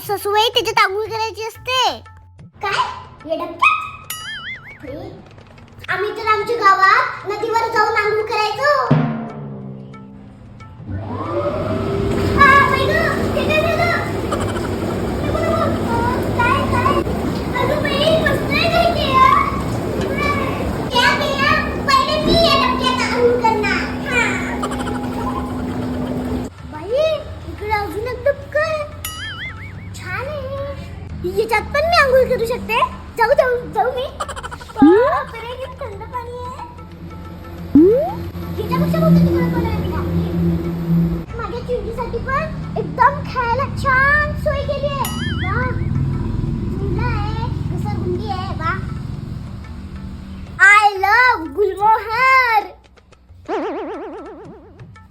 सासूबाई त्याच्यात आंघोळ करायची असते. काय आम्ही तर आमच्या गावात नदीवर जाऊन आंघोळ करायचो. अजून एक डबकं छान आहे. याच्यात पण मी आंघोळ करू शकते. जाऊ जाऊ